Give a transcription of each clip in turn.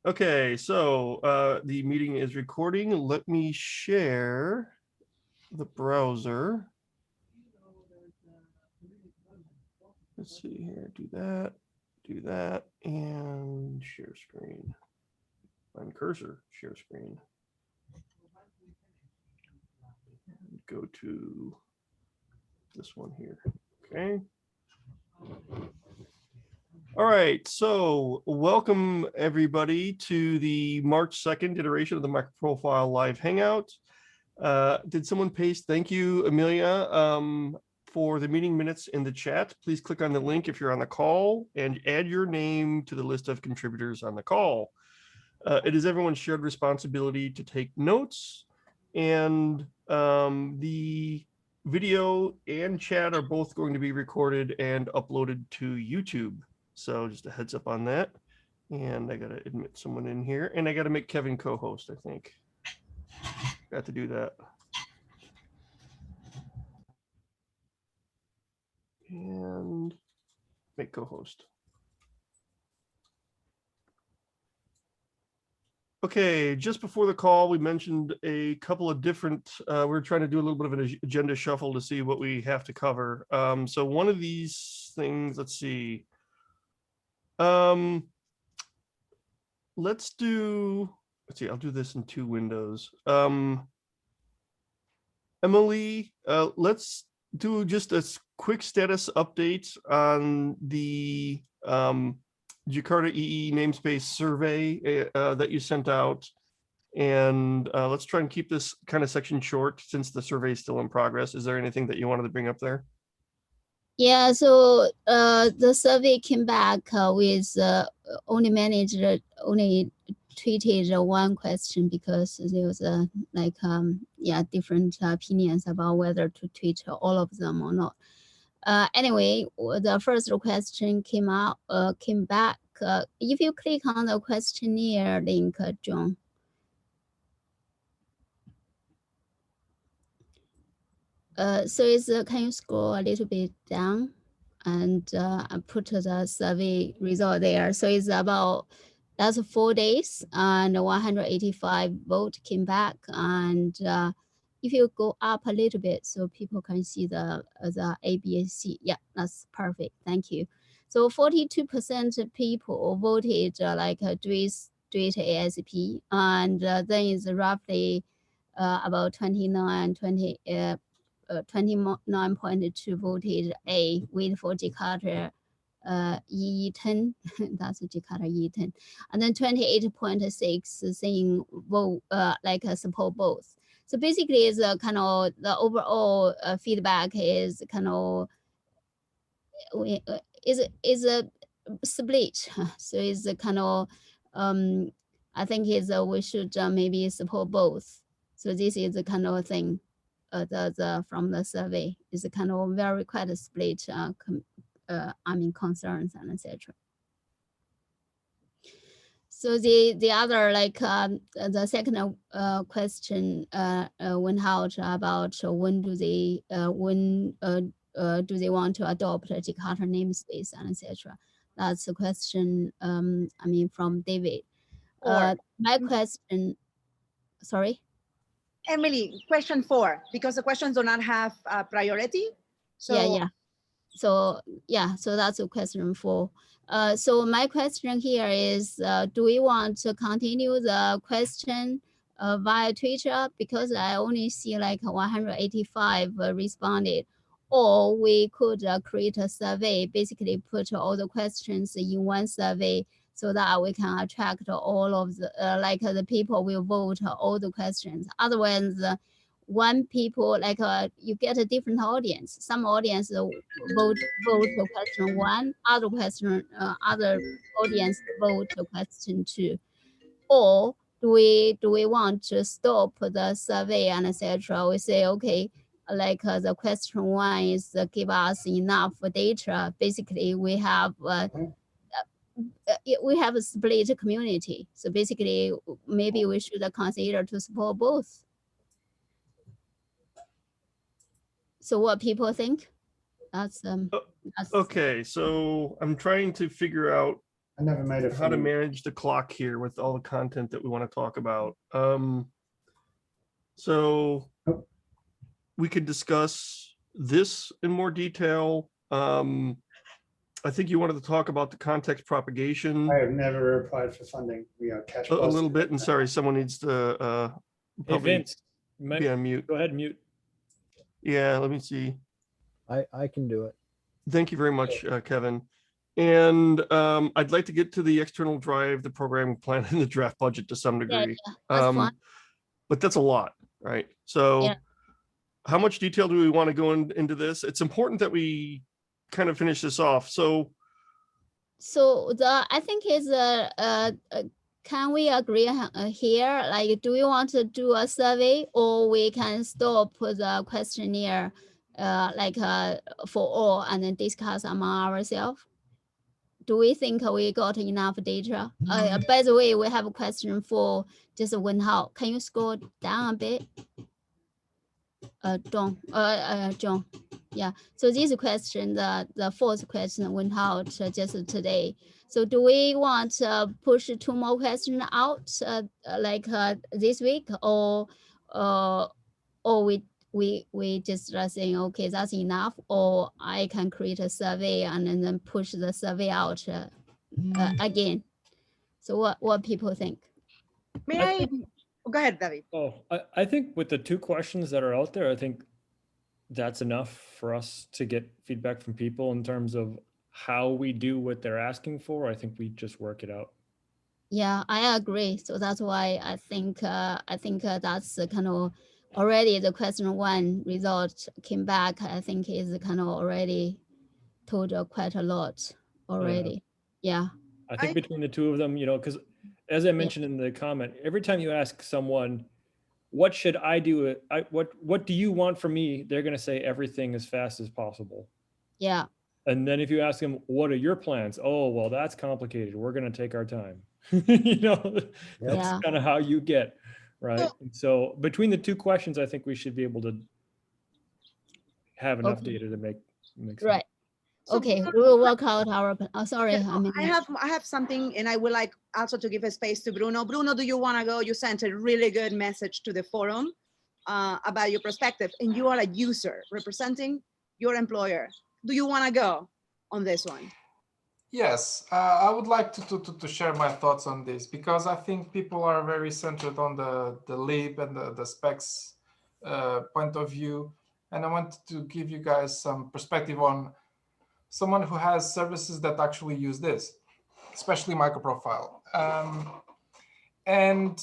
Okay, so the meeting is recording. Let me share the browser. Let's see here, do that, and share screen. Find cursor, share screen. Go to this one here, okay. All right, so welcome everybody to the March 2nd iteration of the MicroProfile live Hangout. Did someone paste? Thank you, Amelia, for the meeting minutes in the chat. Please click on the link if you're on the call and add your name to the list of contributors on the call. It is everyone's shared responsibility to take notes, and the video and chat are both going to be recorded and uploaded to YouTube. So just a heads up on that. And I got to admit someone in here, and I got to make Kevin co-host, I think. Got to do that. And make co-host. Okay, just before the call, we mentioned a couple of different, we're trying to do a little bit of an agenda shuffle to see what we have to cover. So one of these things, let's see. Let's see, I'll do this in 2 windows. Emily, let's do just a quick status update on the jakartaee namespace survey that you sent out. And let's try and keep this kind of section short since the survey is still in progress. Is there anything that you wanted to bring up there? Yeah, so the survey came back with only tweeted one question because there was different opinions about whether to tweet all of them or not. Anyway, the first question came back. If you click on the questionnaire link, John. So can you scroll a little bit down and I put the survey result there. So it's about, that's 4 days and 185 vote came back. And if you go up a little bit so people can see the A, B, and C. Yeah, that's perfect. Thank you. So 42% of people voted do it ASP, and then it's roughly about 29.2 voted A, wait for Jakarta E10, that's Jakarta E10, and then 28.6 saying vote support both. So basically, it's kind of the overall feedback is kind of is a split. So it's a kind of I think is we should maybe support both. So this is the kind of thing. From the survey is a kind of very quite a split. Concerns and etc. So the other the second question went out about when do they want to adopt a Jakarta namespace and etc. That's a question. From David. My question. Sorry. Emily, question 4, because the questions do not have priority. So so that's a question 4. So my question here is, do we want to continue the question via Twitter, because I only see 185 responded, or we could create a survey, basically put all the questions in one survey so that we can attract all of the the people will vote all the questions. Otherwise, one people you get a different audience. Some audience vote for question 1, other audience vote for question 2. Or do we want to stop the survey and etc.? We say okay, the question 1 is give us enough data. Basically, we have a split community. So basically, maybe we should consider to support both. So what people think? That's okay. So I'm trying to figure out I never made a how to funny. manage the clock here with all the content that we want to talk about. So Oh. we could discuss this in more detail. I think you wanted to talk about the context propagation I have never applied for funding. We are cash a little positive. bit. And sorry, someone needs to Hey, probably Vince, be on mute. go ahead and mute. Yeah, let me see. I can do it. Thank you very much, Kevin. And I'd like to get to the external drive, the programming plan, and the draft budget to some Yeah, degree. that's fine. But that's a lot, right? So Yeah. how much detail do we want to go into this? It's important that we kind of finish this off. So So I think is can we agree here? Like, do we want to do a survey, or we can stop the questionnaire, for all, and then discuss among ourselves? Do we think we got enough data? By the way, we have a question for just Wenhao. Can you scroll down a bit? John. Yeah. So this question, the fourth question went out just today. So do we want to push 2 more questions out this week, or we just saying, okay, that's enough, or I can create a survey and then push the survey out again. So what people think? May I? Go ahead, David. Oh, I think with the 2 questions that are out there, I think that's enough for us to get feedback from people in terms of how we do what they're asking for. I think we just work it out. Yeah, I agree. So that's why I think that's kind of already the question 1 result came back. I think is kind of already told quite a lot already. Yeah. I think between the 2 of them, because as I mentioned in the comment, every time you ask someone, what should I do? What do you want from me? They're going to say everything as fast as possible. Yeah. And then if you ask them, what are your plans? Oh, well, that's complicated. We're going to take our time. That's kind of how you get, right? And so between the 2 questions, I think we should be able to have enough data to make sense. Right. Okay, we will work out our. Oh, sorry. Yeah, I have something, and I would like also to give a space to Bruno. Bruno, do you want to go? You sent a really good message to the forum about your perspective, and you are a user representing your employer. Do you want to go on this one? Yes, I would like to share my thoughts on this, because I think people are very centered on the lib and the specs point of view, and I want to give you guys some perspective on someone who has services that actually use this, especially MicroProfile. And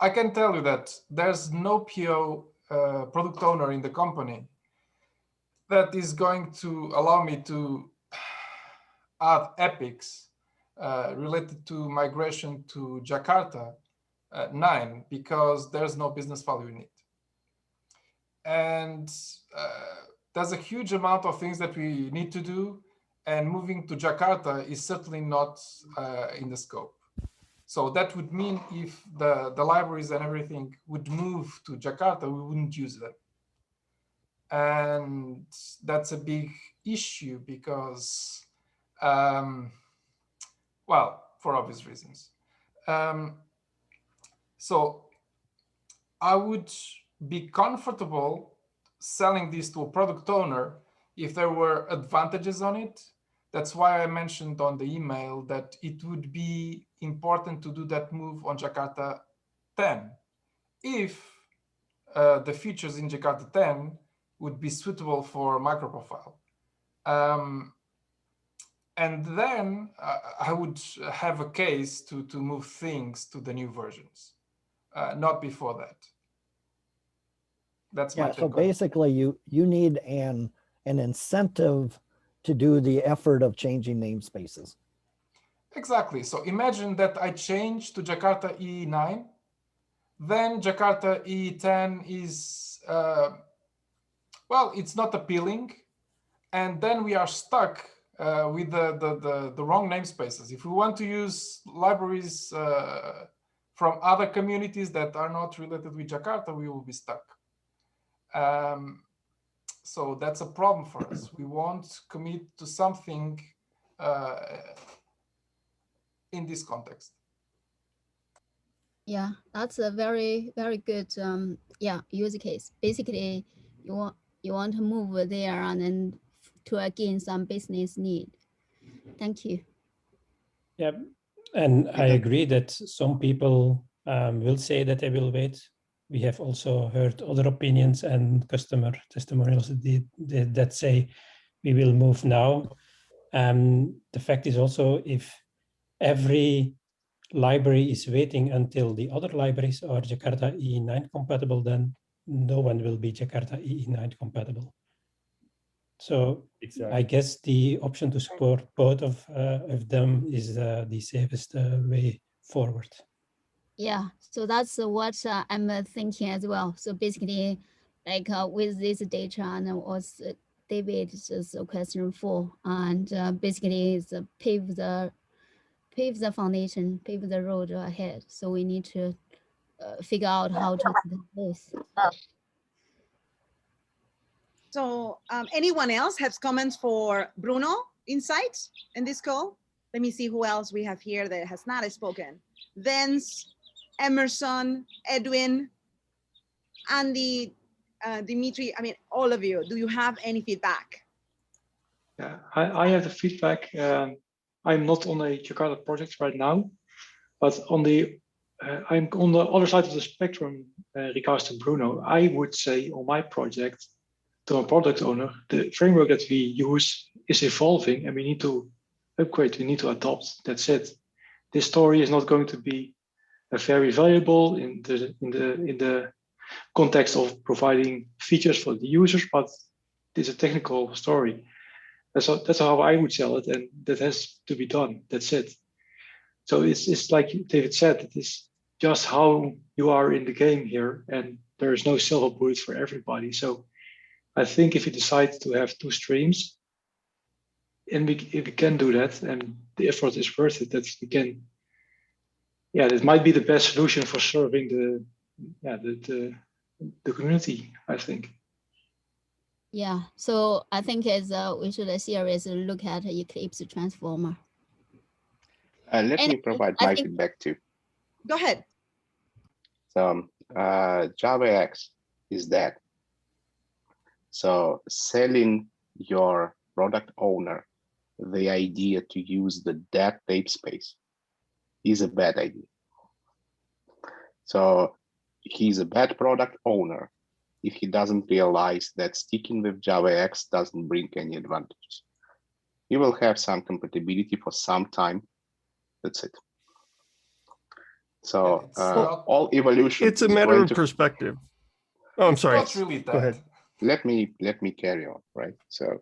I can tell you that there's no PO product owner in the company that is going to allow me to add epics related to migration to Jakarta 9, because there's no business value in it. And there's a huge amount of things that we need to do, and moving to Jakarta is certainly not in the scope. So that would mean if the libraries and everything would move to Jakarta, we wouldn't use them. And that's a big issue because, well, for obvious reasons. So I would be comfortable selling this to a product owner if there were advantages on it. That's why I mentioned on the email that it would be important to do that move on Jakarta 10 if the features in Jakarta 10 would be suitable for MicroProfile. And then I would have a case to move things to the new versions, not before that. That's my take. So basically you need an incentive to do the effort of changing namespaces. Exactly. So imagine that I change to Jakarta E9, then Jakarta E10 is, well, it's not appealing. And then we are stuck with the wrong namespaces. If we want to use libraries from other communities that are not related with Jakarta, we will be stuck. So that's a problem for us. We won't commit to something in this context. Yeah, that's a very, very good use case. Basically, you want to move there and then to gain some business need. Thank you. Yeah, and I agree that some people will say that they will wait. We have also heard other opinions and customer testimonials that say we will move now. The fact is also, if every library is waiting until the other libraries are jakartaee 9 compatible, then no one will be jakartaee 9 compatible. So Exactly. I guess the option to support both of them is the safest way forward. Yeah, so that's what I'm thinking as well. So basically, like with this data and was David's question 4, and basically it's pave the foundation, pave the road ahead. So we need to figure out how to do both. So anyone else has comments for Bruno insights in this call? Let me see who else we have here that has not spoken. Vince, Emerson, Edwin, Andy, Dimitri, I mean, all of you, do you have any feedback? Yeah, I have the feedback. I'm not on a Jakarta project right now, but on the I'm on the other side of the spectrum regards to Bruno. I would say on my project, to a product owner, the framework that we use is evolving and we need to upgrade, we need to adopt. That's it. This story is not going to be very valuable in the context of providing features for the users, but it's a technical story. That's how I would sell it, and that has to be done. That's it. So it's like David said, it is just how you are in the game here, and there is no silver bullet for everybody. So I think if you decide to have 2 streams, and if we can do that, and the effort is worth it, that we can. Yeah, that might be the best solution for serving the community, I think. Yeah, so I think as we should seriously look at Eclipse transformer. Let me provide my feedback too. Go ahead. So JavaX is dead. So selling your product owner the idea to use the dead namespace is a bad idea. So he's a bad product owner if he doesn't realize that sticking with JavaX doesn't bring any advantages. He will have some compatibility for some time. That's it. So all evolution. It's a matter of perspective. Oh, I'm sorry. Not really that. Go ahead. Let me carry on, right? So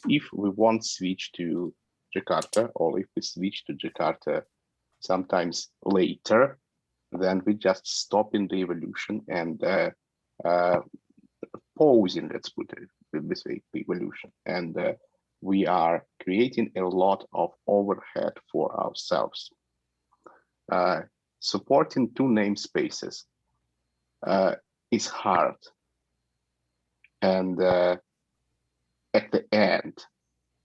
if we won't switch to Jakarta, or if we switch to Jakarta sometimes later, then we just stop in the evolution and pausing, let's put it this way, the evolution. And we are creating a lot of overhead for ourselves. Supporting 2 namespaces is hard. And at the end,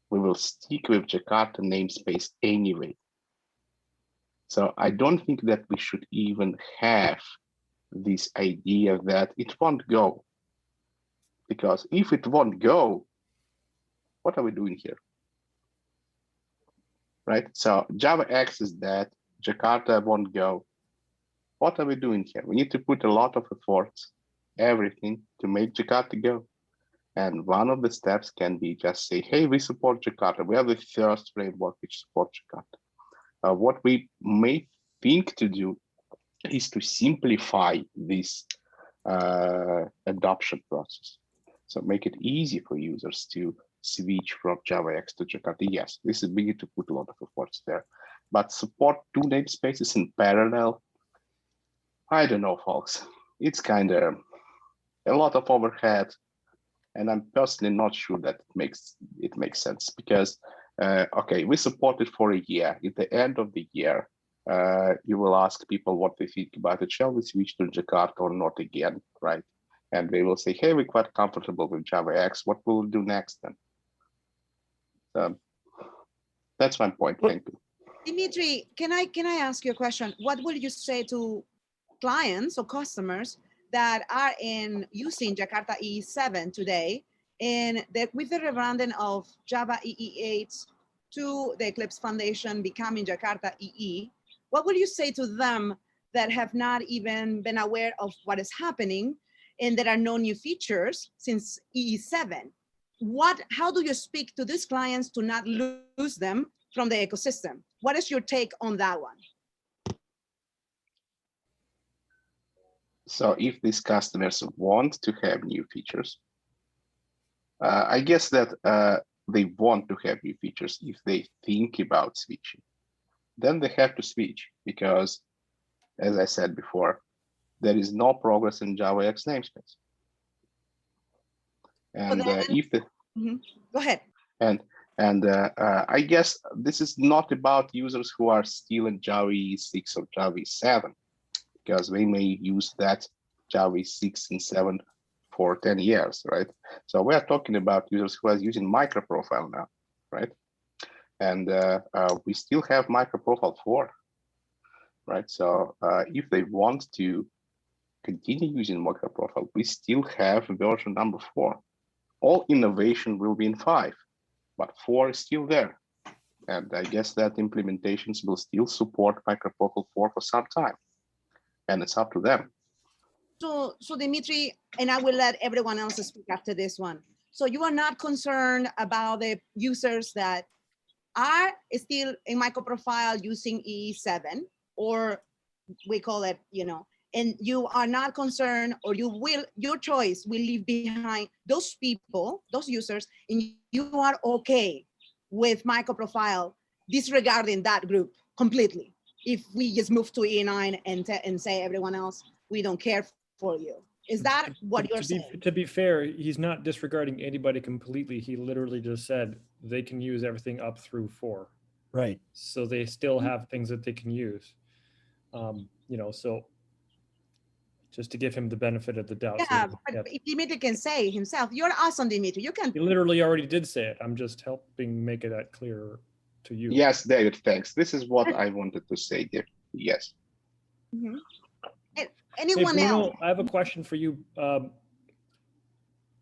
we will stick with Jakarta namespace anyway. So I don't think that we should even have this idea that it won't go. Because if it won't go, what are we doing here? Right? So JavaX is dead, Jakarta won't go. What are we doing here? We need to put a lot of effort, everything, to make Jakarta go. And one of the steps can be just say, hey, we support Jakarta. We are the first framework which supports Jakarta. What we may think to do is to simplify this adoption process. So make it easy for users to switch from JavaX to Jakarta. Yes, we need to put a lot of efforts there. But support 2 namespaces in parallel, I don't know, folks. It's kind of a lot of overhead. And I'm personally not sure that it makes sense because, okay, we support it for a year. At the end of the year, you will ask people what they think about it. Shall we switch to Jakarta or not again, right? And they will say, hey, we're quite comfortable with JavaX. What will we do next then? That's my point. Thank you. Dimitri, can I ask you a question? What will you say to clients or customers that are using Jakarta EE7 today, and that with the rebranding of Java EE8 to the Eclipse Foundation becoming Jakarta EE, what will you say to them that have not even been aware of what is happening and there are no new features since EE7? How do you speak to these clients to not lose them from the ecosystem? What is your take on that one? So if these customers want to have new features, I guess that they want to have new features if they think about switching. Then they have to switch because, as I said before, there is no progress in JavaX namespace. And Go ahead. And I guess this is not about users who are still in Java 6 or Java 7, because they may use that Java 6 and 7 for 10 years, right? So we are talking about users who are using MicroProfile now, right? And we still have MicroProfile 4, right? So if they want to continue using MicroProfile, we still have version number 4. All innovation will be in 5, but 4 is still there. And I guess that implementations will still support MicroProfile 4 for some time. And it's up to them. So Dimitri, and I will let everyone else speak after this one. So you are not concerned about the users that are still in MicroProfile using E7, or we call it, and you are not concerned, or your choice will leave behind those people, those users, and you are okay with MicroProfile disregarding that group completely. If we just move to E9 and say everyone else, we don't care for you. Is that what you're saying? To be fair, he's not disregarding anybody completely. He literally just said they can use everything up through 4. Right. So they still have things that they can use. So just to give him the benefit of the doubt. Yeah, but Dimitri can say himself, you're awesome, Dimitri. You can. He literally already did say it. I'm just helping make it that clearer to you. Yes, David, thanks. This is what I wanted to say, David. Yes. Mm-hmm. Anyone hey, Bruno, else? I have a question for you.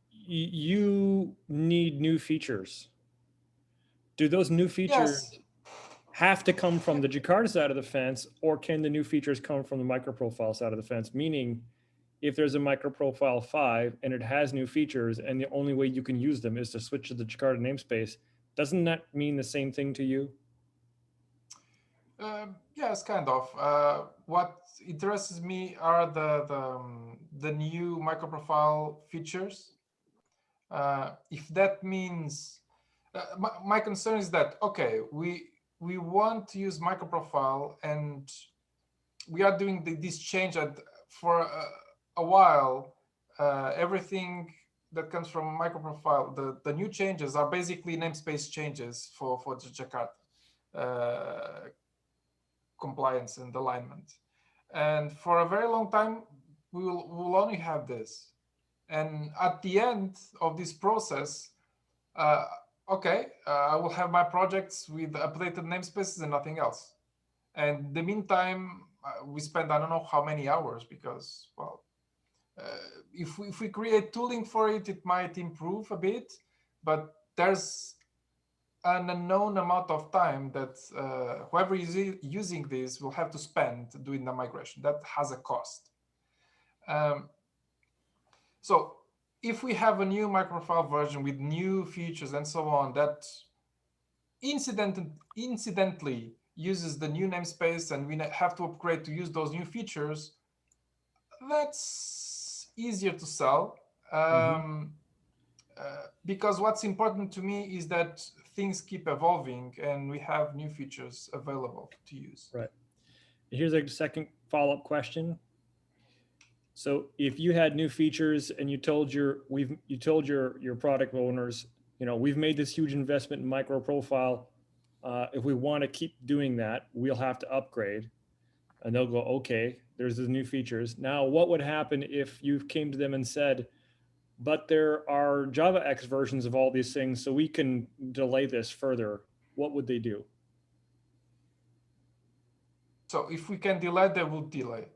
You need new features. Do those new features have to come from the Jakarta side of the fence, or can the new features come from the MicroProfile side of the fence? Meaning, if there's a MicroProfile 5 and it has new features and the only way you can use them is to switch to the Jakarta namespace, doesn't that mean the same thing to you? Yes, kind of. What interests me are the new MicroProfile features. If that means, my concern is that, okay, we want to use MicroProfile and we are doing this change for a while. Everything that comes from MicroProfile, the new changes are basically namespace changes for the Jakarta compliance and alignment. And for a very long time, we'll only have this. And at the end of this process, I will have my projects with updated namespaces and nothing else. And in the meantime, we spend, I don't know how many hours, because, well, if we create tooling for it, it might improve a bit, but there's an unknown amount of time that whoever is using this will have to spend doing the migration. That has a cost. So if we have a new MicroProfile version with new features and so on that incidentally uses the new namespace and we have to upgrade to use those new features, that's easier to sell. Because what's important to me is that things keep evolving and we have new features available to use. Right. Here's a second follow-up question. So if you had new features and you told your product owners, we've made this huge investment in MicroProfile. If we want to keep doing that, we'll have to upgrade. And they'll go, okay, there's the new features. Now, what would happen if you came to them and said, but there are JavaX versions of all these things, so we can delay this further? What would they do? So if we can delay, they will delay.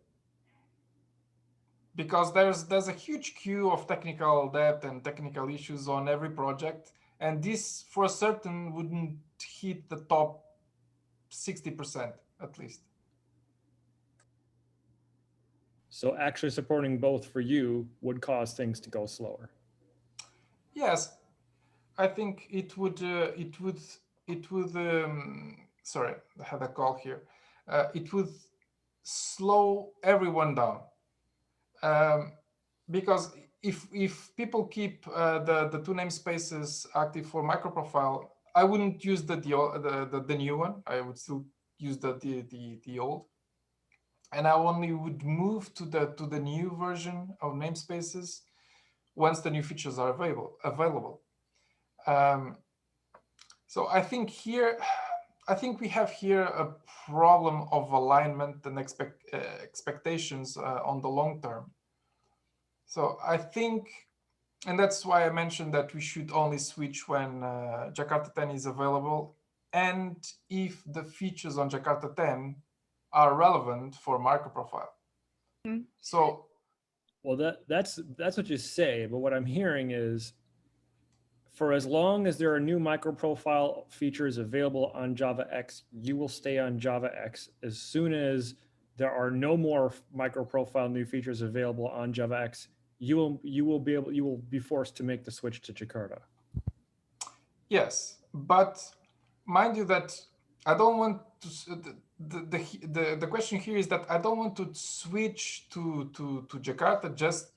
Because there's a huge queue of technical debt and technical issues on every project. And this, for certain, wouldn't hit the top 60% at least. So actually supporting both for you would cause things to go slower. Yes, I think it would. Sorry, I had a call here. It would slow everyone down, because if people keep the two namespaces active for MicroProfile, I wouldn't use the new one. I would still use the old, and I only would move to the new version of namespaces once the new features are available. So I think we have here a problem of alignment and expectations on the long term. So I think, and that's why I mentioned that we should only switch when Jakarta 10 is available, and if the features on Jakarta 10 are relevant for MicroProfile. Mm-hmm. So, well, that's what you say, but what I'm hearing is, for as long as there are new MicroProfile features available on Java X, you will stay on Java X. As soon as there are no more MicroProfile new features available on Java X, you will be forced to make the switch to Jakarta. Yes, but mind you that I don't want to. The question here is that I don't want to switch to Jakarta just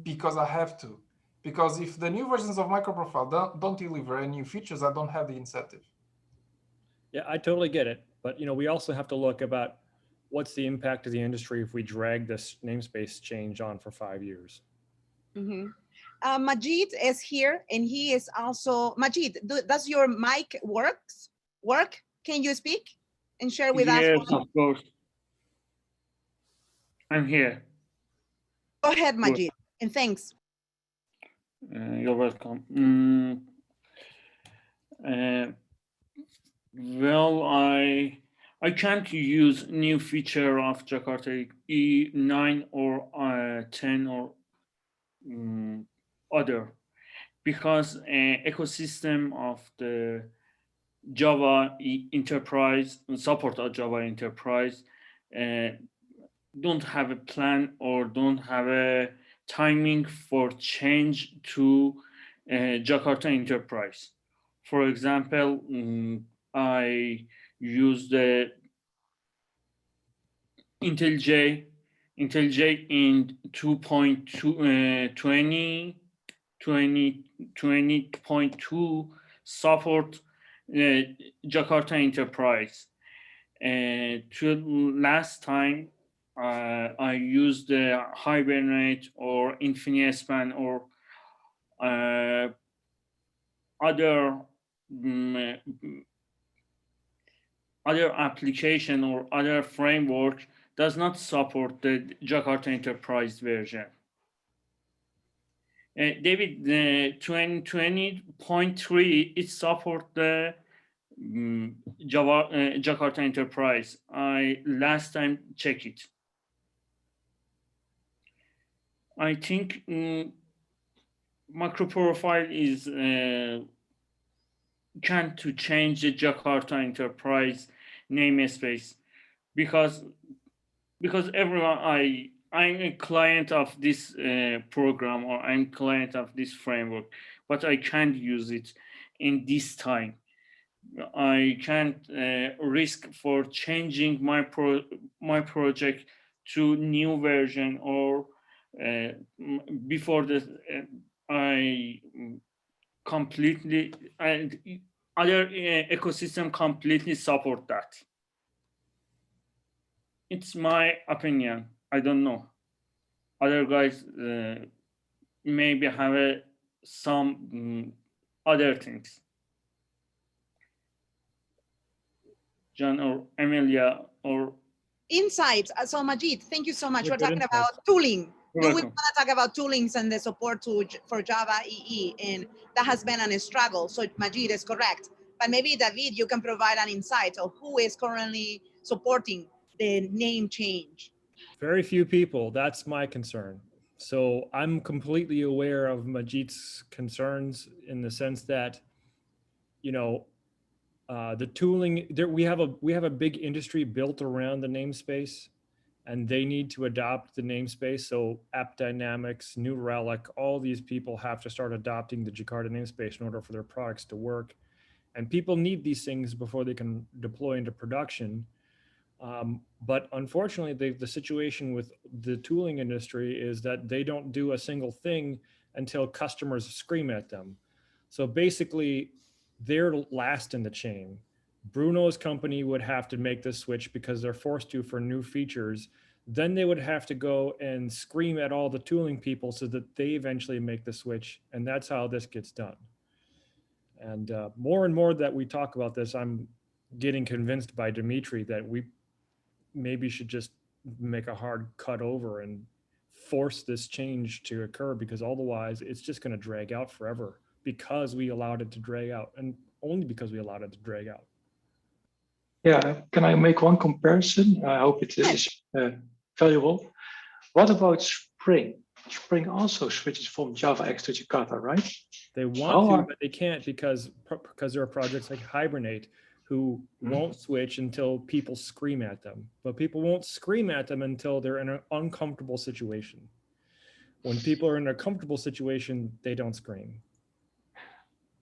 because I have to. Because if the new versions of MicroProfile don't deliver any new features, I don't have the incentive. Yeah, I totally get it. But we also have to look about what's the impact of the industry if we drag this namespace change on for 5 years. Mm-hmm. Majid is here, and he is also Majid. Does your mic work? Can you speak and share with us? Yes, of course. I'm here. Go ahead, Majid, and thanks. You're welcome. Well, I can't use new feature of Jakarta E9 or 10 or other, because ecosystem of the Java Enterprise, support of Java Enterprise, don't have a plan or don't have a timing for change to Jakarta Enterprise. For example, I use the Intellij in 20.2 support Jakarta Enterprise. To last time, I used the Hibernate or InfiniSpan or other application or other framework does not support the Jakarta Enterprise version. David, the 20.3, it supports the Jakarta Enterprise. I last time checked it. I think MicroProfile is can to change the Jakarta Enterprise namespace because everyone I'm a client of this program, or I'm client of this framework, but I can't use it in this time. I can't risk for changing my project to new version or before this I completely and other ecosystem completely support that. It's my opinion. I don't know. Other guys maybe have some other things. John or Amelia or insights. So Majid, thank you so much. We're talking about tooling. We want to talk about toolings and the support for Java EE, and that has been a struggle. So Majid is correct. But maybe David, you can provide an insight of who is currently supporting the name change? Very few people. That's my concern. So I'm completely aware of Majid's concerns in the sense that, you know, the tooling there, we have a big industry built around the namespace, and they need to adopt the namespace. So App Dynamics, New Relic, all these people have to start adopting the Jakarta namespace in order for their products to work. And people need these things before they can deploy into production. But unfortunately, the situation with the tooling industry is that they don't do a single thing until customers scream at them. So basically, they're last in the chain. Bruno's company would have to make this switch because they're forced to for new features. Then they would have to go and scream at all the tooling people so that they eventually make the switch. And that's how this gets done. And more and more that we talk about this, I'm getting convinced by Dimitri that we maybe should just make a hard cut over and force this change to occur, because otherwise it's just going to drag out forever because we allowed it to drag out, and only because we allowed it to drag out. Yeah, can I make one comparison? I hope it is valuable. What about Spring? Spring also switches from JavaX to Jakarta, right? They want to, but they can't because there are projects like Hibernate who won't switch until people scream at them. But people won't scream at them until they're in an uncomfortable situation. When people are in a comfortable situation, they don't scream.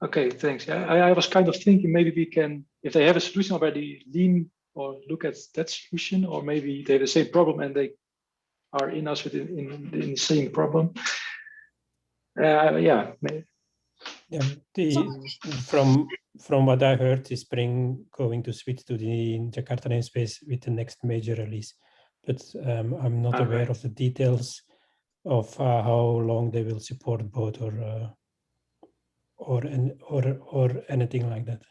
Okay, thanks. I was kind of thinking maybe we can, if they have a solution already, lean or look at that solution, or maybe they have the same problem and they are in-house in the same problem. Yeah. Maybe. Yeah. From what I heard, is Spring going to switch to the Jakarta namespace with the next major release, but I'm not aware of the details of how long they will support both or anything like that.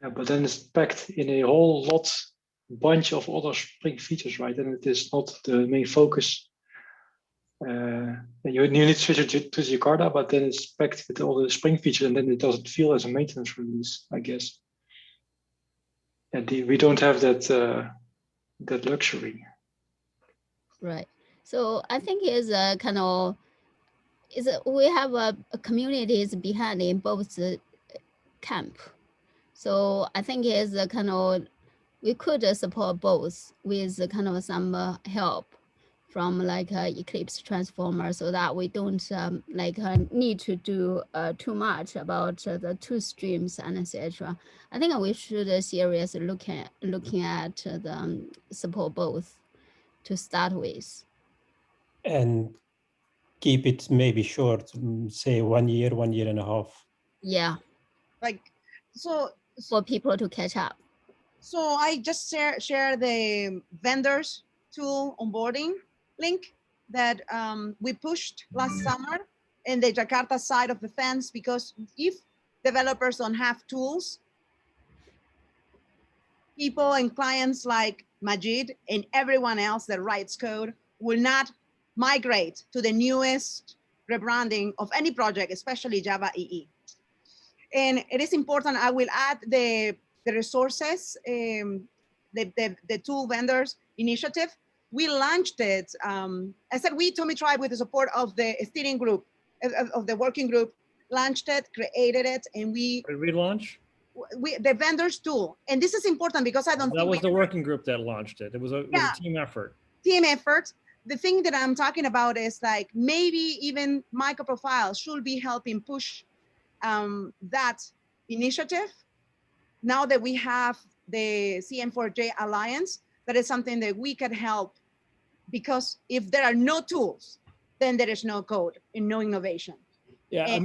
Yeah, but then it's packed in a whole bunch of other Spring features, right? And it is not the main focus. You need to switch it to Jakarta, but then it's packed with all the Spring features, and then it doesn't feel as a maintenance release, I guess. And we don't have that luxury. Right. So I think it's a kind of we have a communities behind in both camp. So I think it's a kind of we could support both with kind of some help from like Eclipse transformer, so that we don't need to do too much about the two streams and etc. I think we should seriously looking at the support both to start with. And keep it maybe short, say 1 year, 1.5 years. Yeah. Like, so for people to catch up. So I just share the vendors tool onboarding link that we pushed last summer in the Jakarta side of the fence, because if developers don't have tools, people and clients like Majid and everyone else that writes code will not migrate to the newest rebranding of any project, especially Java EE. And it is important, I will add the resources, the tool vendors initiative. We launched it, I said we, Tommy Tribe, with the support of the steering group, of the working group, launched it, created it, and we- What did we launch? The vendors tool. And this is important because I don't That was the working group that launched it. It was a team effort. Team effort. The thing that I'm talking about is like maybe even MicroProfile should be helping push that initiative. Now that we have the CM4J Alliance, that is something that we can help, because if there are no tools, then there is no code and no innovation. Yeah, and, I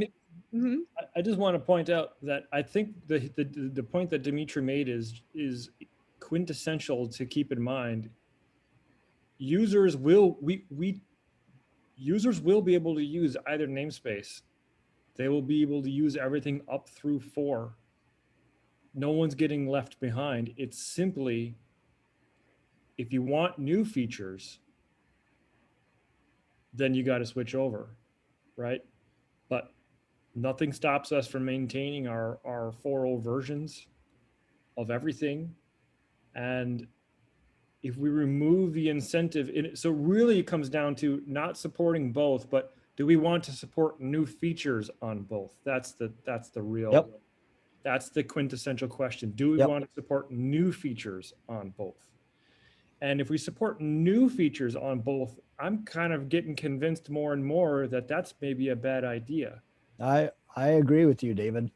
mean, I just want to point out that I think the point that Dimitri made is quintessential to keep in mind. Users will users will be able to use either namespace. They will be able to use everything up through 4. No one's getting left behind. It's simply, if you want new features, then you got to switch over, right? But nothing stops us from maintaining our 4.0 versions of everything. And if we remove the incentive, so really it comes down to not supporting both, but do we want to support new features on both? That's the real, Yep. That's the quintessential question. Do we Yep. want to support new features on both? And if we support new features on both, I'm kind of getting convinced more and more that that's maybe a bad idea. I agree with you, David.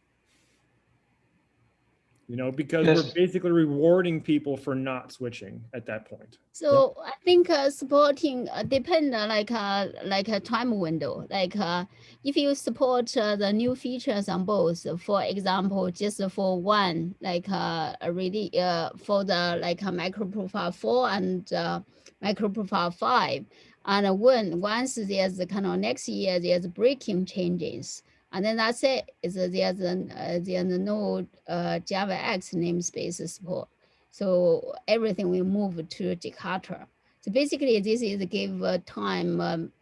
You know, because Yes. we're basically rewarding people for not switching at that point. So I think supporting depend like a time window. Like if you support the new features on both, for example, just for one, like really for the like MicroProfile 4 and MicroProfile 5, and once there's the kind of next year there's breaking changes. And then that's it. There's no JavaX namespace support. So everything will move to Jakarta. So basically, this is give time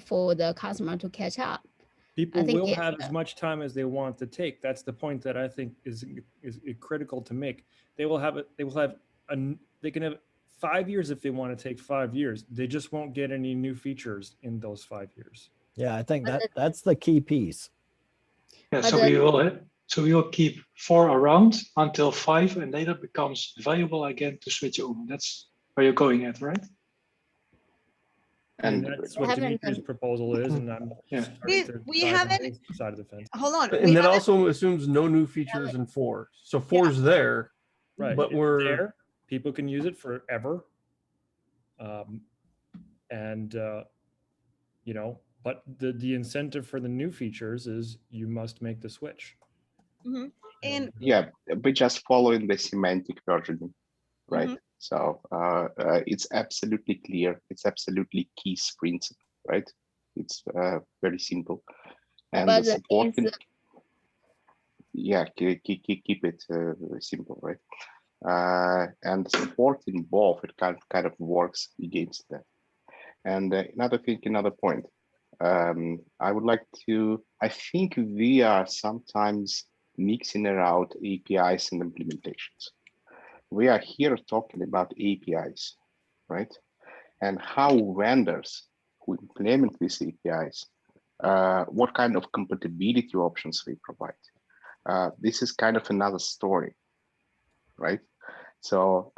for the customer to catch up. People will have as much time as they want to take. That's the point that I think is critical to make. They can have 5 years if they want to take 5 years. They just won't get any new features in those 5 years. Yeah, I think that's the key piece. Yeah, so we will keep 4 around until 5, and later becomes valuable again to switch over. That's where you're going at, right? And that's what Dimitri's proposal is, and I'm we haven't side of the fence. Hold on. And that also assumes no new features in 4. So 4 is there, right? But we're there. People can use it forever, you know. But the incentive for the new features is you must make the switch. Mm-hmm. And yeah, we're just following the semantic versioning, right? Mm-hmm. So it's absolutely clear. It's absolutely keys principle, right? It's very simple. And the supporting, keep it simple, right? And supporting both, it kind of works against that. And another point. I would like to, I think we are sometimes mixing around APIs and implementations. We are here talking about APIs, right? And how vendors who implement these APIs, what kind of compatibility options we provide. This is kind of another story, right? So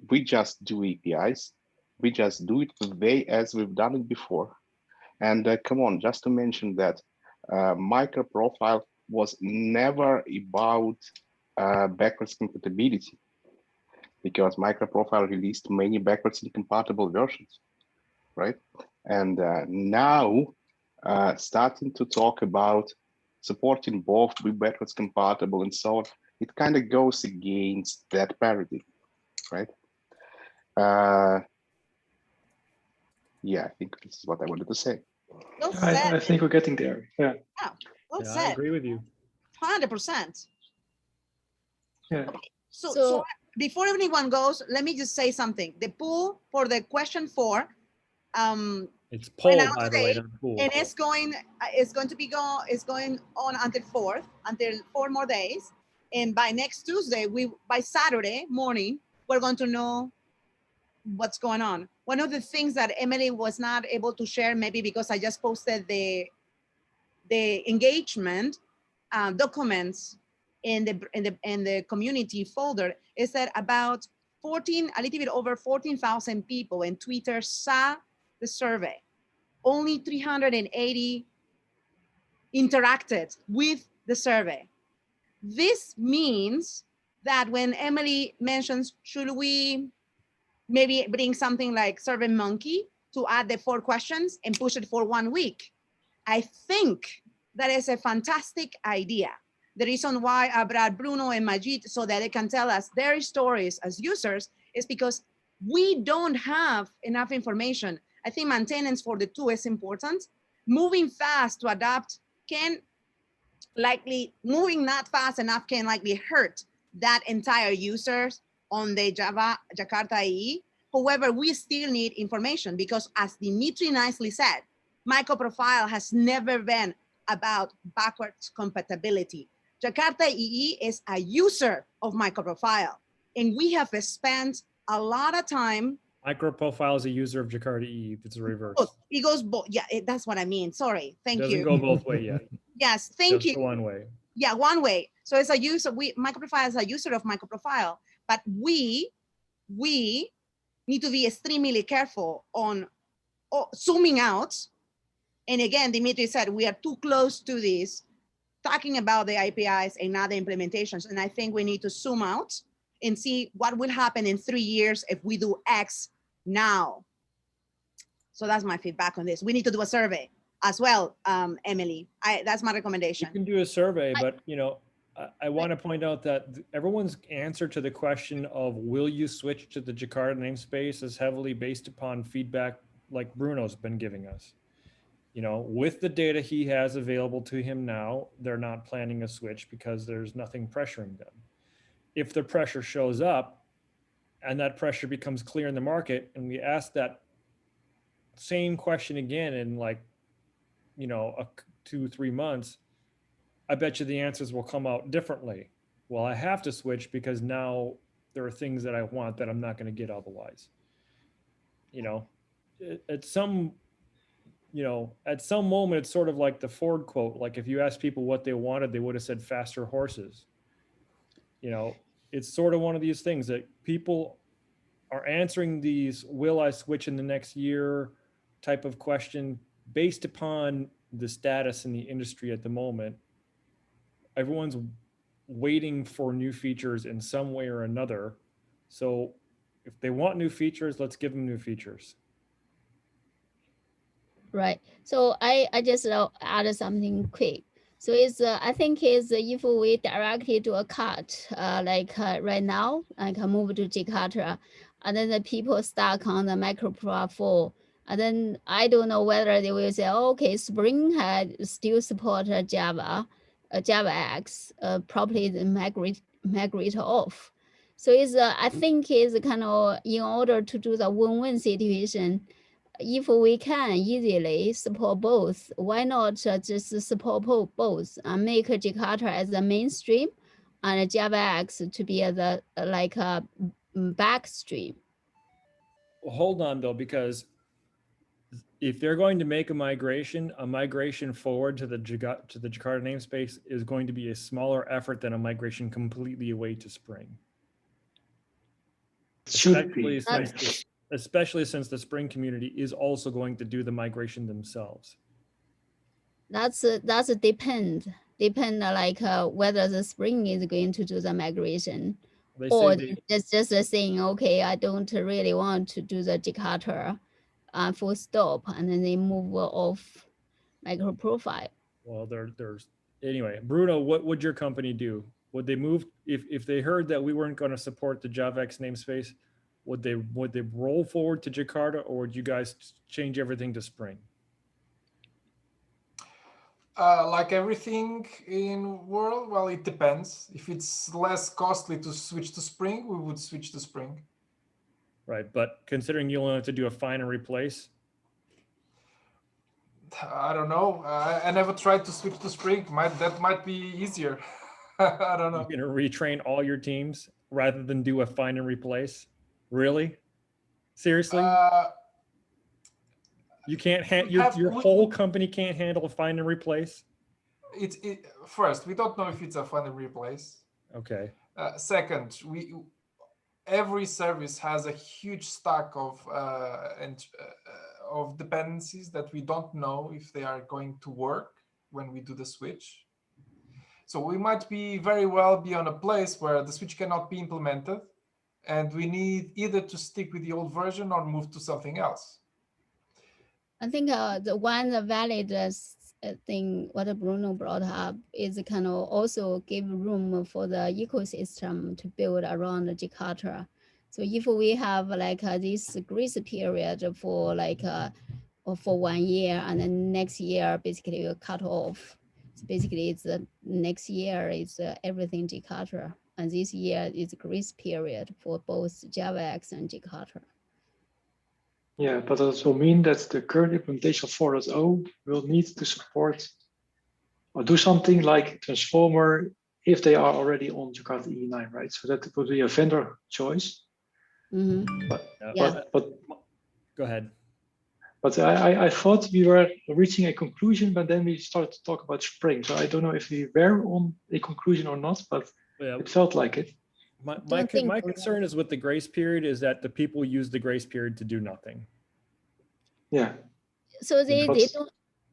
we just do APIs. We just do it the way as we've done it before. And come on, just to mention that MicroProfile was never about backwards compatibility, because MicroProfile released many backwards incompatible versions, right? And now starting to talk about supporting both, be backwards compatible and so on, it kind of goes against that paradigm, right? Yeah, I think this is what I wanted to say. Well I think we're getting there. Yeah. Well yeah, said. I agree with you. 100%. Yeah. Okay. So before anyone goes, let me just say something. The poll for the question 4, it's poll, by the way, today, not pool. and it's going on until 4 more days. And by next Tuesday, by Saturday morning, we're going to know what's going on. One of the things that Emily was not able to share, maybe because I just posted the engagement documents in the community folder, is that about a little bit over 14,000 people in Twitter saw the survey. Only 380 interacted with the survey. This means that when Emily mentions, should we maybe bring something like SurveyMonkey to add the 4 questions and push it for 1 week, I think that is a fantastic idea. The reason why I brought Bruno and Majid so that they can tell us their stories as users is because we don't have enough information. I think maintenance for the 2 is important. Moving fast to adapt moving not fast enough can likely hurt that entire users on the Java jakartaee. However, we still need information because, as Dimitri nicely said, MicroProfile has never been about backwards compatibility. jakartaee is a user of MicroProfile. And we have spent a lot of time. MicroProfile is a user of jakartaee. It's a reverse. It goes both. Yeah, that's what I mean. Sorry. Thank you. Doesn't go both ways yet. Yes, thank Just you. one way. Yeah, one way. So it's a user. MicroProfile is a user of MicroProfile, but we need to be extremely careful on zooming out. And again, Dimitri said we are too close to this, talking about the APIs and not the implementations. And I think we need to zoom out and see what will happen in 3 years if we do X now. So that's my feedback on this. We need to do a survey as well, Emily. That's my recommendation. You can do a survey, but you know, I want to point out that everyone's answer to the question of will you switch to the Jakarta namespace is heavily based upon feedback like Bruno's been giving us. You know, with the data he has available to him now, they're not planning a switch because there's nothing pressuring them. If the pressure shows up and that pressure becomes clear in the market, and we ask that same question again in like, you know, 2-3 months, I bet you the answers will come out differently. Well, I have to switch because now there are things that I want that I'm not going to get otherwise. You know, at some moment, it's sort of like the Ford quote. Like if you ask people what they wanted, they would have said faster horses. You know, it's sort of one of these things that people are answering these, will I switch in the next year type of question based upon the status in the industry at the moment. Everyone's waiting for new features in some way or another. So if they want new features, let's give them new features. Right. So I just add something quick. So it's I think is if we directly do a cut right now, like move to Jakarta, and then the people stuck on the MicroProfile, and then I don't know whether they will say, oh, okay, Spring had still support Java, JavaX, probably the migrate off. So it's I think is kind of in order to do the win-win situation. If we can easily support both, why not just support both and make Jakarta as the mainstream and JavaX to be the like a backstream? Well, hold on though, because if they're going to make a migration forward to the Jakarta namespace is going to be a smaller effort than a migration completely away to Spring. Especially since the Spring community is also going to do the migration themselves. That's depend like whether the Spring is going to do the migration, or it's just saying, okay, I don't really want to do the Jakarta full stop, and then they move off MicroProfile. Well, there's anyway, Bruno, what would your company do? Would they move if they heard that we weren't going to support the JavaX namespace? Would they roll forward to Jakarta, or would you guys change everything to Spring? Like everything in world, well, it depends. If it's less costly to switch to Spring, we would switch to Spring. Right, but considering you only have to do a find and replace? I don't know. I never tried to switch to Spring. That might be easier. I don't know. You're going to retrain all your teams rather than do a find and replace? Really? Seriously? You can't your whole company can't handle a find and replace? First, we don't know if it's a find and replace. Okay. Second, every service has a huge stack of dependencies that we don't know if they are going to work when we do the switch. So we might very well be on a place where the switch cannot be implemented, and we need either to stick with the old version or move to something else. I think the one valid thing what Bruno brought up is kind of also give room for the ecosystem to build around Jakarta. So if we have like this grace period for for 1 year, and then next year basically will cut off. So basically it's next year is everything Jakarta, and this year is grace period for both JavaX and Jakarta. Yeah, but that will mean that the current implementation of 4.0 will need to support or do something like transformer if they are already on Jakarta E9, right? So that would be a vendor choice. But go ahead. But I thought we were reaching a conclusion, but then we started to talk about Spring. So I don't know if we were on a conclusion or not, but it felt like it. My concern is with the grace period is that the people use the grace period to do nothing. Yeah. So they don't,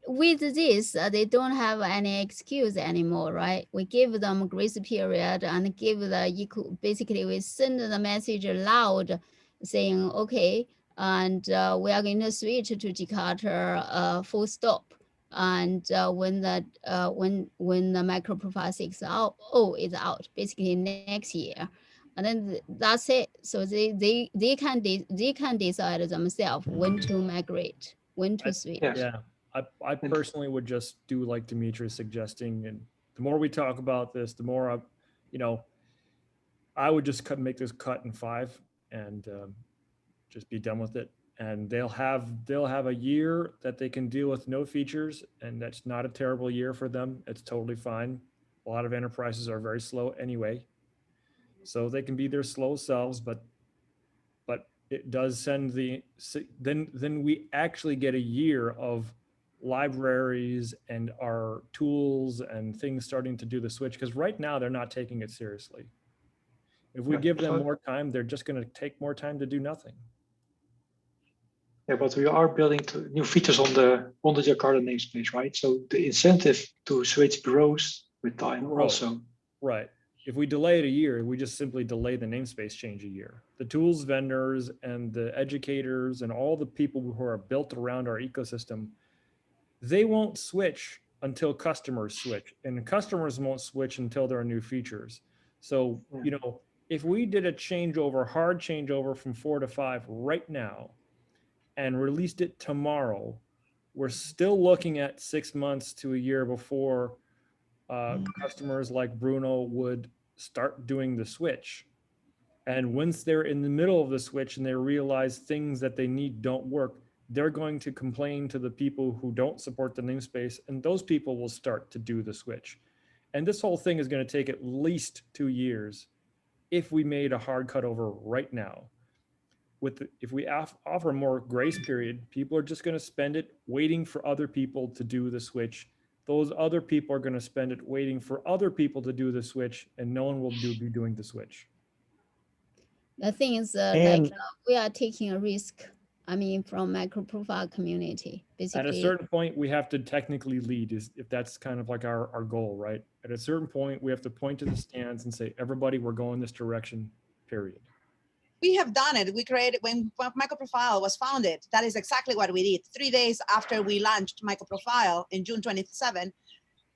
with this, they don't have any excuse anymore, right? We give them grace period and give the basically we send the message aloud saying, okay, and we are going to switch to Jakarta full stop. And when the MicroProfile 6 out, is out, basically next year. And then that's it. So they can decide themselves when to migrate, when to switch. Yeah, I personally would just do like Dimitri's suggesting, and the more we talk about this, the more I would just make this cut in 5 and just be done with it. And they'll have a year that they can deal with no features, and that's not a terrible year for them. It's totally fine. A lot of enterprises are very slow anyway, so they can be their slow selves, but it does send then we actually get a year of libraries and our tools and things starting to do the switch, because right now they're not taking it seriously. If we give them more time, they're just going to take more time to do nothing. Yeah, but we are building new features on the Jakarta namespace, right? So the incentive to switch grows with time also. Right. If we delay it a year, we just simply delay the namespace change a year. The tools vendors and the educators and all the people who are built around our ecosystem, they won't switch until customers switch, and customers won't switch until there are new features. So, if we did a changeover, hard changeover from 4 to 5 right now and released it tomorrow, we're still looking at 6 months to a year before customers like Bruno would start doing the switch. And once they're in the middle of the switch and they realize things that they need don't work, they're going to complain to the people who don't support the namespace, and those people will start to do the switch. And this whole thing is going to take at least 2 years if we made a hard cutover right now. If we offer more grace period, people are just going to spend it waiting for other people to do the switch. Those other people are going to spend it waiting for other people to do the switch, and no one will be doing the switch. The thing is, we are taking a risk. I mean, from MicroProfile community, basically. At a certain point, we have to technically lead, if that's kind of like our goal, right? At a certain point, we have to point to the stands and say, everybody, we're going this direction, period. We have done it. We created, when MicroProfile was founded, that is exactly what we did. 3 days after we launched MicroProfile in June 27,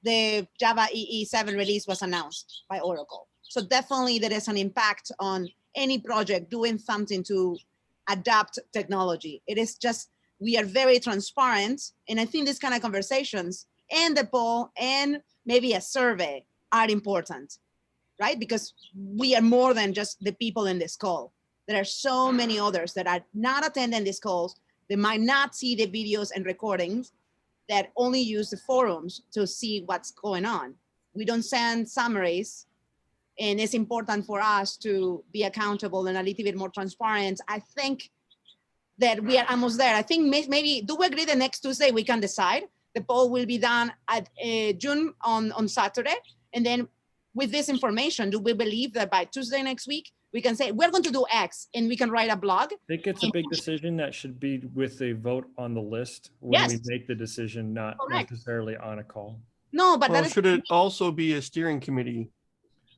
the Java EE 7 release was announced by Oracle. So definitely there is an impact on any project doing something to adapt technology. It is just, we are very transparent. And I think these kind of conversations and the poll and maybe a survey are important, right? Because we are more than just the people in this call. There are so many others that are not attending these calls. They might not see the videos and recordings, that only use the forums to see what's going on. We don't send summaries, and it's important for us to be accountable and a little bit more transparent. I think that we are almost there. I think maybe, do we agree the next Tuesday we can decide? The poll will be done at June on Saturday. And then with this information, do we believe that by Tuesday next week, we can say, we're going to do X, and we can write a blog? I think it's a big decision that should be with a vote on the list when we make the decision, not necessarily on a call. No, but should it also be a steering committee?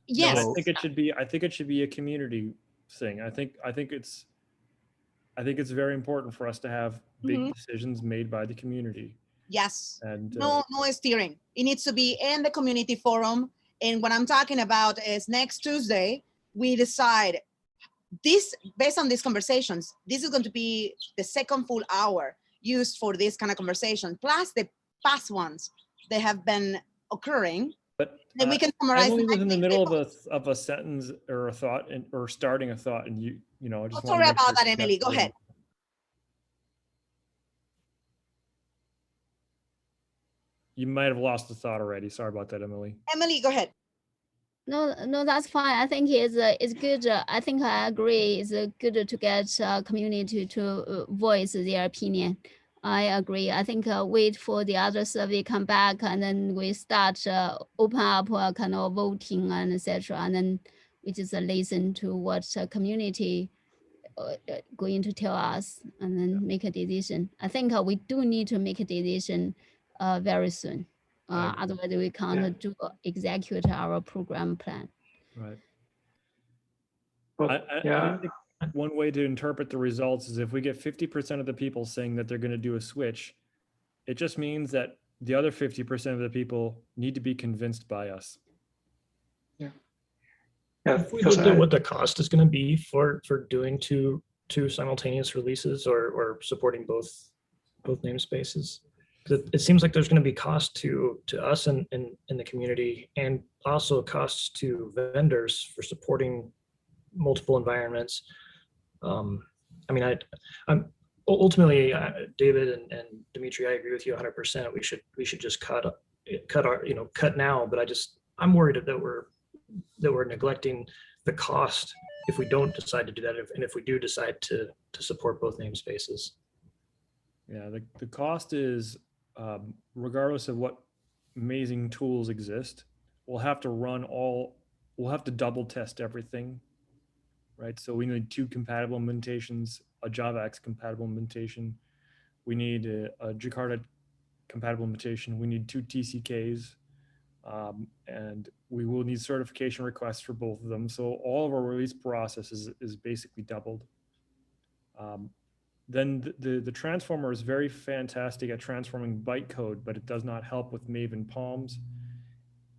Yes. No, I think it should be a community thing. I think it's very important for us to have big decisions made by the community. Yes. And no steering. It needs to be in the community forum. And what I'm talking about is next Tuesday, we decide this, based on these conversations, this is going to be the second full hour used for this kind of conversation, plus the past ones that have been occurring. But then we can summarize. Emily was in the middle of a sentence or a thought, or starting a thought, and you know, I just sorry about that, Emily. Go ahead. You might have lost the thought already. Sorry about that, Emily. Emily, go ahead. No, that's fine. I think it's good. I think I agree. It's good to get community to voice their opinion. I agree. I think wait for the other survey come back, and then we start open up kind of voting and etc. And then we just listen to what community going to tell us, and then make a decision. I think we do need to make a decision very soon. Otherwise, we can't do execute our program plan. Right. But I think one way to interpret the results is if we get 50% of the people saying that they're going to do a switch, it just means that the other 50% of the people need to be convinced by us. Yeah. If we looked at what the cost is going to be for doing two simultaneous releases or supporting both namespaces, it seems like there's going to be cost to us in the community, and also costs to vendors for supporting multiple environments. I mean, I'm ultimately David and Dimitri, I agree with you 100%. We should just cut now. But I'm worried that we're neglecting the cost if we don't decide to do that, and if we do decide to support both namespaces. Yeah, the cost is, regardless of what amazing tools exist, we'll have to double test everything, right? So we need 2 compatible implementations, a JavaX compatible implementation. We need a Jakarta compatible implementation. We need 2 TCKs, and we will need certification requests for both of them. So all of our release process is basically doubled. Then the transformer is very fantastic at transforming bytecode, but it does not help with Maven POMs,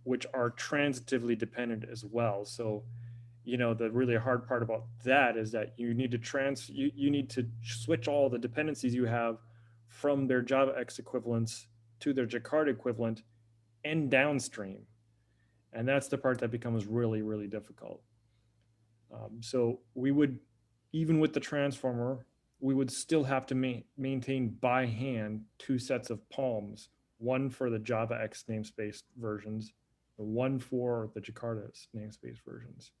which are transitively dependent as well. So, the really hard part about that is that you need to you need to switch all the dependencies you have from their JavaX equivalents to their Jakarta equivalent and downstream. And that's the part that becomes really, really difficult. So we would, even with the transformer, we would still have to maintain by hand 2 sets of POMs, one for the JavaX namespace versions, and one for the Jakarta namespace versions.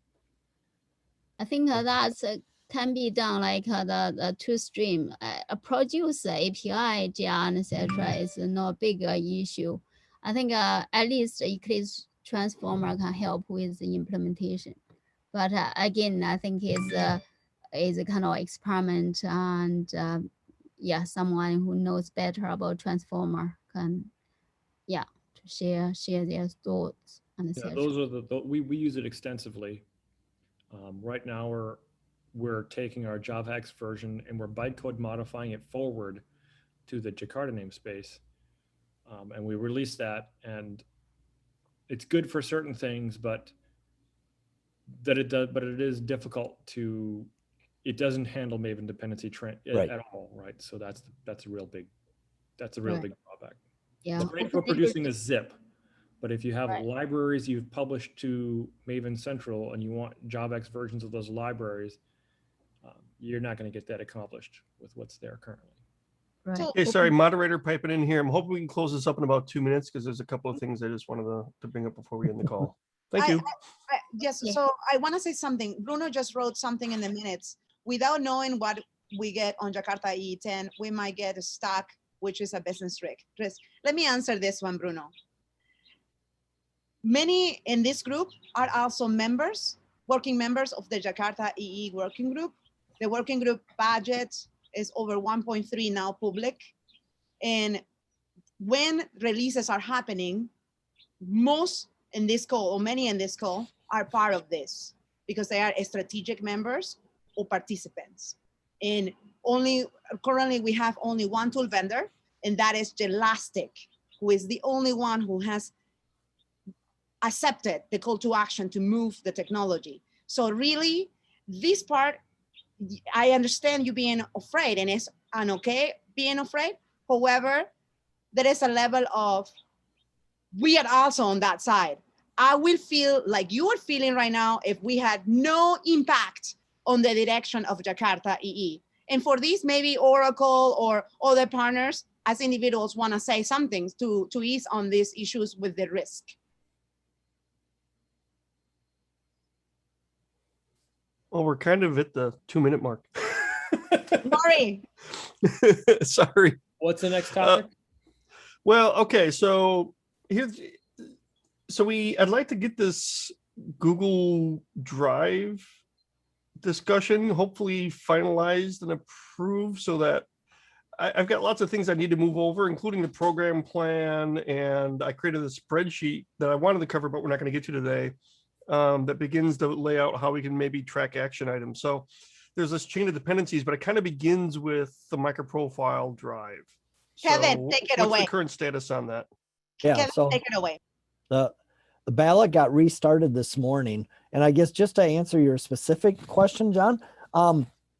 I think that can be done like the 2 stream. Produce API, Jiang, etc. is not a big issue. I think at least Eclipse Transformer can help with the implementation. But again, I think it's a kind of experiment, and someone who knows better about Transformer can, to share their thoughts and etc. Those are we use it extensively. Right now we're taking our JavaX version and we're bytecode modifying it forward to the Jakarta namespace, and we release that, and it's good for certain things, but it is difficult to. It doesn't handle Maven dependency at all, right? So that's a real big drawback. Yeah, it's great for producing a zip, but if you have libraries you've published to Maven Central and you want JavaX versions of those libraries, you're not going to get that accomplished with what's there currently. Right. Okay, sorry, moderator piping in here. I'm hoping we can close this up in about 2 minutes because there's a couple of things I just wanted to bring up before we end the call. Thank you. Yes, so I want to say something. Bruno just wrote something in the minutes. Without knowing what we get on jakartaee 10, we might get stuck, which is a business risk. Let me answer this one, Bruno. Many in this group are also working members of the jakartaee working group. The working group budget is over 1.3 now public. And when releases are happening, most in this call, or many in this call, are part of this because they are strategic members or participants. And currently we have only 1 tool vendor, and that is Gelastic, who is the only one who has accepted the call to action to move the technology. So really, this part, I understand you being afraid, and it's okay being afraid. However, there is a level of, we are also on that side. I will feel like you are feeling right now if we had no impact on the direction of jakartaee. And for this, maybe Oracle or other partners as individuals want to say something to ease on these issues with the risk. Well, we're kind of at the 2-minute mark. Sorry. Sorry. What's the next topic? Well, okay, so here's I'd like to get this Google Drive discussion hopefully finalized and approved so that I've got lots of things I need to move over, including the program plan, and I created a spreadsheet that I wanted to cover, but we're not going to get to today, that begins to lay out how we can maybe track action items. So there's this chain of dependencies, but it kind of begins with the MicroProfile Drive. Kevin, take it what's away. the current status on that? Yeah, Kevin, so take it away. the ballot got restarted this morning. And I guess just to answer your specific question, John,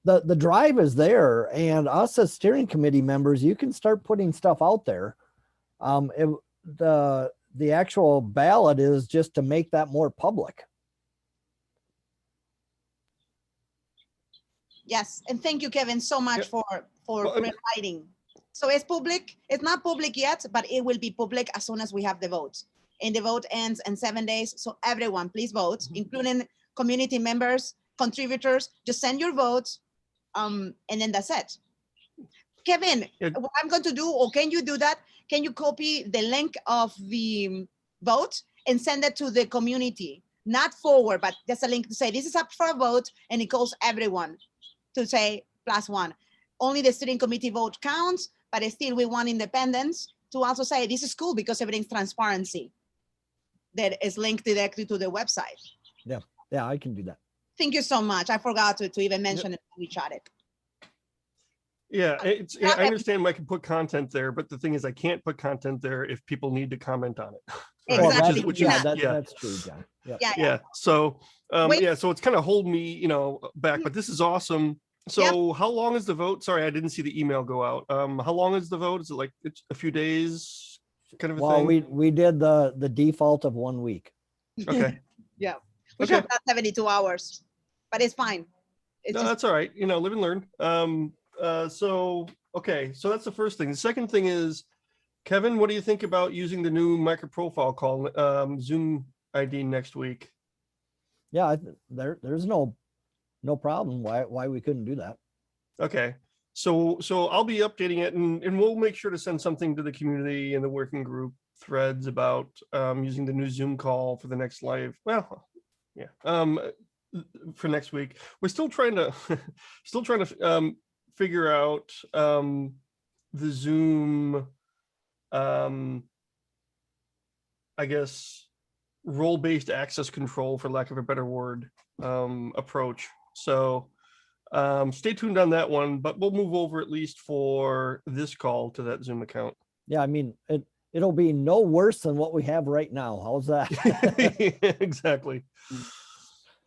the drive is there, and us as steering committee members, you can start putting stuff out there. The actual ballot is just to make that more public. Yes, and thank you, Kevin, so much for providing. So it's public. It's not public yet, but it will be public as soon as we have the vote. And the vote ends in 7 days. So everyone, please vote, including community members, contributors. Just send your votes, and then that's it. Kevin, what I'm going to do, or can you do that? Can you copy the link of the vote and send it to the community? Not forward, but there's a link to say this is up for a vote, and it goes everyone to say +1. Only the steering committee vote counts, but still we want independence to also say this is cool because everything's transparency that is linked directly to the website. Yeah, I can do that. Thank you so much. I forgot to even mention it when we chatted. Yeah, I understand I can put content there, but the thing is I can't put content there if people need to comment on it. Exactly. That's true, John. Yep. Yeah. So so it's kind of holding me, back, but this is awesome. So how long is the vote? Sorry, I didn't see the email go out. How long is the vote? Is it like it's a few days kind of a thing? Well, we did the default of 1 week. Okay. Yeah. We should have done 72 hours, but it's fine. That's all right. Live and learn. So that's the first thing. The second thing is, Kevin, what do you think about using the new MicroProfile call, Zoom ID next week? Yeah, there's no problem why we couldn't do that. Okay. So I'll be updating it, and we'll make sure to send something to the community and the working group threads about using the new Zoom call for the next live. Well, yeah. For next week, we're still trying to figure out the Zoom, I guess, role-based access control, for lack of a better word, approach. So stay tuned on that one, but we'll move over at least for this call to that Zoom account. Yeah, I mean, it'll be no worse than what we have right now. How's that? Exactly.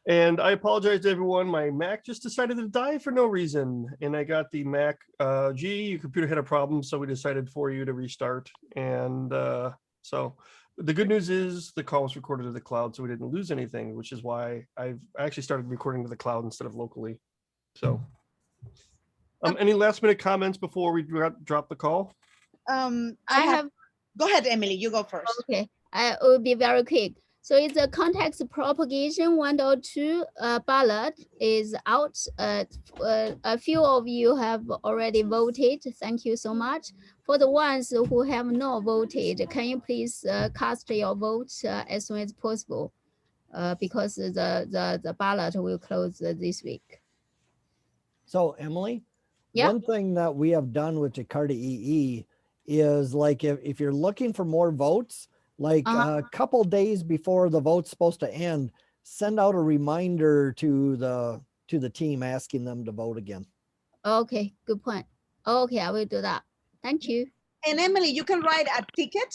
And I apologize to everyone. My Mac just decided to die for no reason. And I got the Mac, your computer had a problem, so we decided for you to restart. And so the good news is the call was recorded to the cloud, so we didn't lose anything, which is why I actually started recording to the cloud instead of locally. So any last minute comments before we drop the call? I have. Go ahead, Emily, you go first. Okay, I will be very quick. So it's a context propagation 1.2 ballot is out. A few of you have already voted. Thank you so much. For the ones who have not voted, can you please cast your vote as soon as possible? Because the ballot will close this week. So Emily, one thing that we have done with jakartaee is like if you're looking for more votes, like a couple days before the vote's supposed to end, send out a reminder to the team asking them to vote again. Okay, good point. Okay, I will do that. Thank you. And Emily, you can write a ticket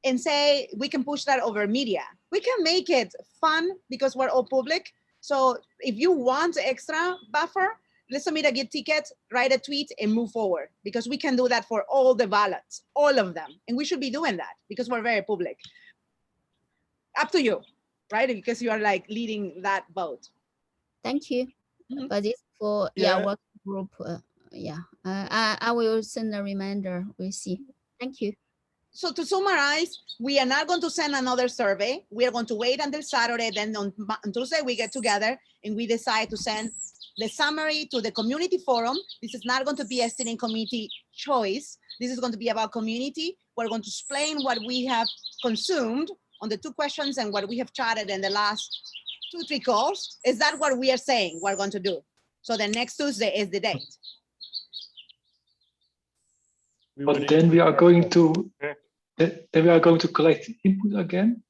and say we can push that over media. We can make it fun because we're all public. So if you want extra buffer, let's submit a Git ticket, write a tweet, and move forward, because we can do that for all the ballots, all of them. And we should be doing that because we're very public. Up to you, right? Because you are like leading that vote. Thank you. But this for work group. I will send a reminder. We'll see. Thank you. So to summarize, we are not going to send another survey. We are going to wait until Saturday. Then on Tuesday, we get together and we decide to send the summary to the community forum. This is not going to be a steering committee choice. This is going to be about community. We're going to explain what we have consumed on the 2 questions and what we have chatted in the last 2-3 calls. Is that what we are saying we're going to do? So the next Tuesday is the date. But then we are going to collect input again.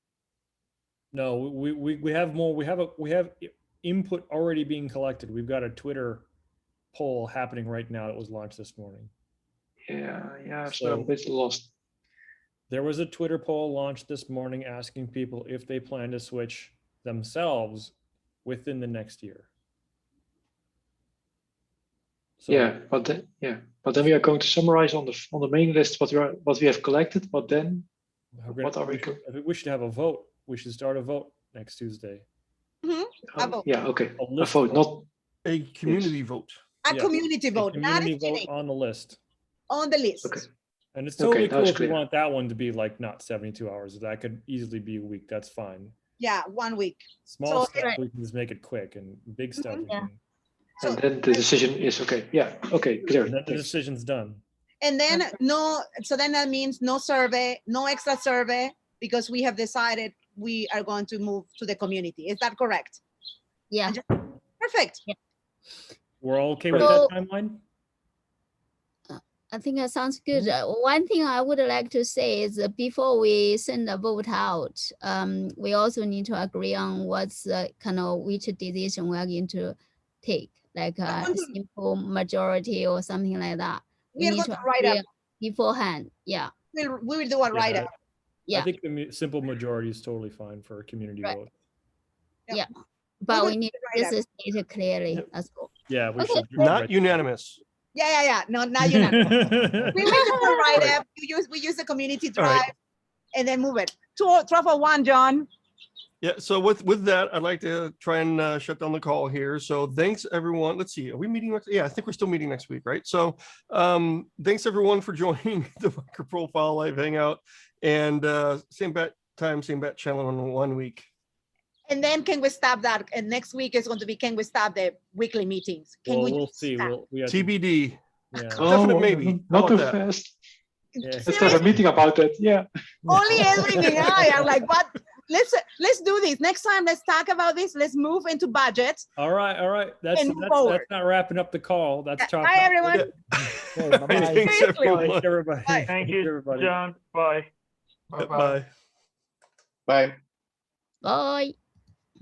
No, we have more. We have input already being collected. We've got a Twitter poll happening right now that was launched this morning. Yeah. So I'm a bit lost. There was a Twitter poll launched this morning asking people if they plan to switch themselves within the next year. So, but then we are going to summarize on the main list what we have collected. But then, what are we? We should have a vote. We should start a vote next Tuesday. A vote. Yeah, okay. A vote, not a community vote. A community vote, not a vote on the list. On the list. Okay. And it's totally cool if you want that one to be like not 72 hours. That could easily be a week. That's fine. Yeah, 1 week. Small stuff, we can just make it quick, and big stuff. And then the decision is okay. Yeah, okay, clear. And then the decision's done. And then so then that means no survey, no extra survey, because we have decided we are going to move to the community. Is that correct? Yeah. Perfect. Yeah. We're all okay with that timeline? I think that sounds good. One thing I would like to say is before we send the vote out, we also need to agree on what's which decision we are going to take, like a simple majority or something like that. We need to write up beforehand. Yeah. We will do a write up. Yeah. I think the simple majority is totally fine for a community vote. Yeah. But we need this stated clearly as well. Yeah, we should. Not unanimous. Yeah. No, not unanimous. We will do a write up. We use the community drive and then move it. 1201, John. Yeah, so with that, I'd like to try and shut down the call here. So thanks, everyone. Let's see, are we meeting next? Yeah, I think we're still meeting next week, right? So thanks, everyone, for joining the MicroProfile Live Hangout. And same bat time, same bat channel in 1 week. And then can we stop that? And next week is going to be, can we stop the weekly meetings? We'll see. We TBD. Yeah. Definite maybe. Not too fast. Let's have a meeting about it. Yeah. Only everything. I'm like, what? Let's do this next time. Let's talk about this. Let's move into budget. All right. That's not wrapping up the call. That's talking. Bye, everyone. Thanks, everyone. Everybody. Bye. Thank you, everybody. John. Bye. Bye. Bye. Bye.